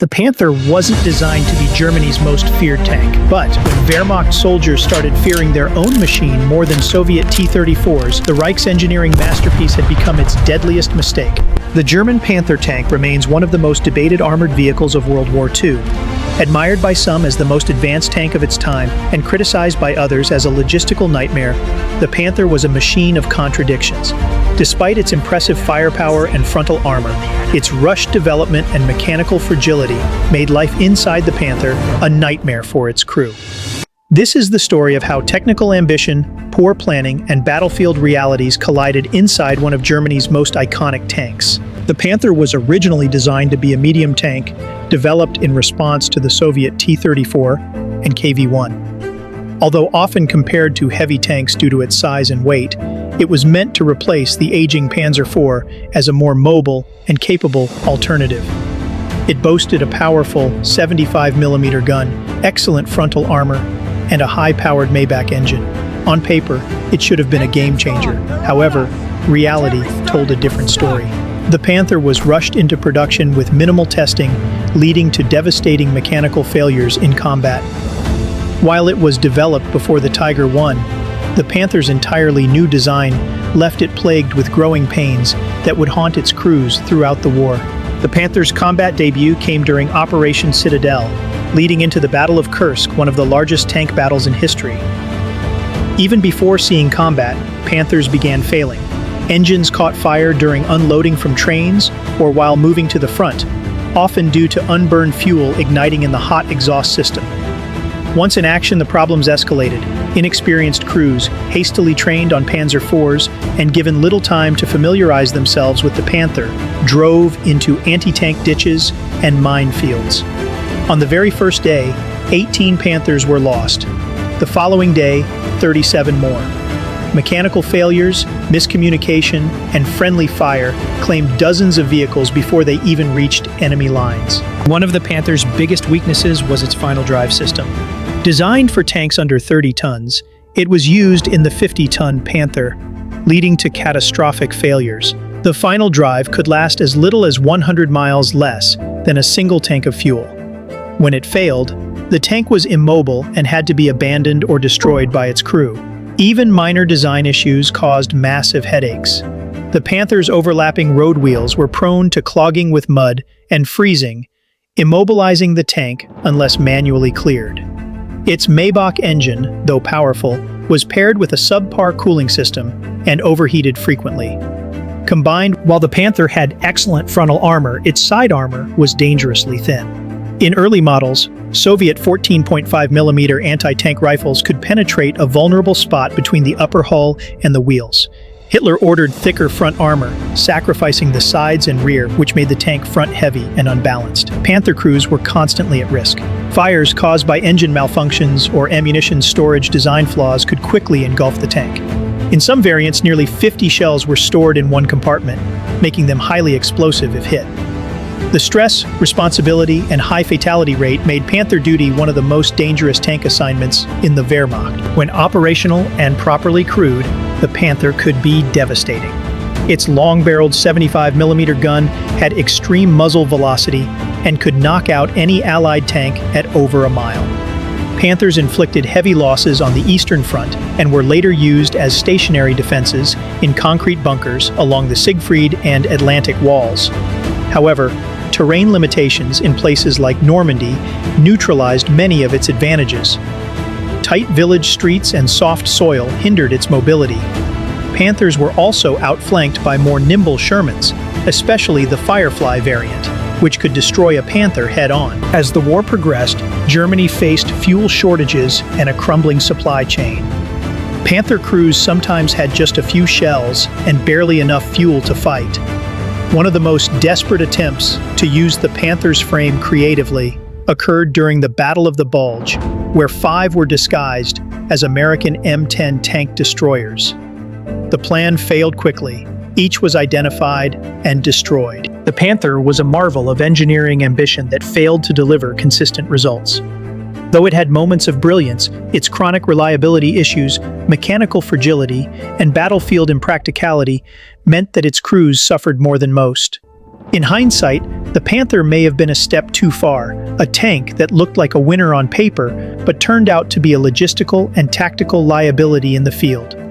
The Panther wasn't designed to be Germany's most feared tank, but when Wehrmacht soldiers started fearing their own machine more than Soviet T-34s, the Reich's engineering masterpiece had become its deadliest mistake. The German Panther tank remains one of the most debated armored vehicles of World War II. Admired by some as the most advanced tank of its time and criticized by others as a logistical nightmare, the Panther was a machine of contradictions. Despite its impressive firepower and frontal armor, its rushed development and mechanical fragility made life inside the Panther a nightmare for its crew. This is the story of how technical ambition, poor planning, and battlefield realities collided inside one of Germany's most iconic tanks. The Panther was originally designed to be a medium tank, developed in response to the Soviet T-34 and KV-1. Although often compared to heavy tanks due to its size and weight, it was meant to replace the aging Panzer IV as a more mobile and capable alternative. It boasted a powerful 75mm gun, excellent frontal armor, and a high-powered Maybach engine. On paper, it should have been a game-changer. However, reality told a different story. The Panther was rushed into production with minimal testing, leading to devastating mechanical failures in combat. While it was developed before the Tiger I, the Panther's entirely new design left it plagued with growing pains that would haunt its crews throughout the war. The Panther's combat debut came during Operation Citadel, leading into the Battle of Kursk, one of the largest tank battles in history. Even before seeing combat, Panthers began failing. Engines caught fire during unloading from trains or while moving to the front, often due to unburned fuel igniting in the hot exhaust system. Once in action, the problems escalated. Inexperienced crews, hastily trained on Panzer IVs and given little time to familiarize themselves with the Panther, drove into anti-tank ditches and minefields. On the very first day, 18 Panthers were lost. The following day, 37 more. Mechanical failures, miscommunication, and friendly fire claimed dozens of vehicles before they even reached enemy lines. One of the Panther's biggest weaknesses was its final drive system. Designed for tanks under 30 tons, it was used in the 50-ton Panther, leading to catastrophic failures. The final drive could last as little as 100 miles less than a single tank of fuel. When it failed, the tank was immobile and had to be abandoned or destroyed by its crew. Even minor design issues caused massive headaches. The Panther's overlapping road wheels were prone to clogging with mud and freezing, immobilizing the tank unless manually cleared. Its Maybach engine, though powerful, was paired with a subpar cooling system and overheated frequently. Combined, while the Panther had excellent frontal armor, its side armor was dangerously thin. In early models, Soviet 14.5mm anti-tank rifles could penetrate a vulnerable spot between the upper hull and the wheels. Hitler ordered thicker front armor, sacrificing the sides and rear, which made the tank front-heavy and unbalanced. Panther crews were constantly at risk. Fires caused by engine malfunctions or ammunition storage design flaws could quickly engulf the tank. In some variants, nearly 50 shells were stored in one compartment, making them highly explosive if hit. The stress, responsibility, and high fatality rate made Panther duty one of the most dangerous tank assignments in the Wehrmacht. When operational and properly crewed, the Panther could be devastating. Its long-barreled 75mm gun had extreme muzzle velocity and could knock out any Allied tank at over a mile. Panthers inflicted heavy losses on the Eastern Front and were later used as stationary defenses in concrete bunkers along the Siegfried and Atlantic walls. However, terrain limitations in places like Normandy neutralized many of its advantages. Tight village streets and soft soil hindered its mobility. Panthers were also outflanked by more nimble Shermans, especially the Firefly variant, which could destroy a Panther head-on. As the war progressed, Germany faced fuel shortages and a crumbling supply chain. Panther crews sometimes had just a few shells and barely enough fuel to fight. One of the most desperate attempts to use the Panther's frame creatively occurred during the Battle of the Bulge, where 5 were disguised as American M10 tank destroyers. The plan failed quickly. Each was identified and destroyed. The Panther was a marvel of engineering ambition that failed to deliver consistent results. Though it had moments of brilliance, its chronic reliability issues, mechanical fragility, and battlefield impracticality meant that its crews suffered more than most. In hindsight, the Panther may have been a step too far, a tank that looked like a winner on paper, but turned out to be a logistical and tactical liability in the field.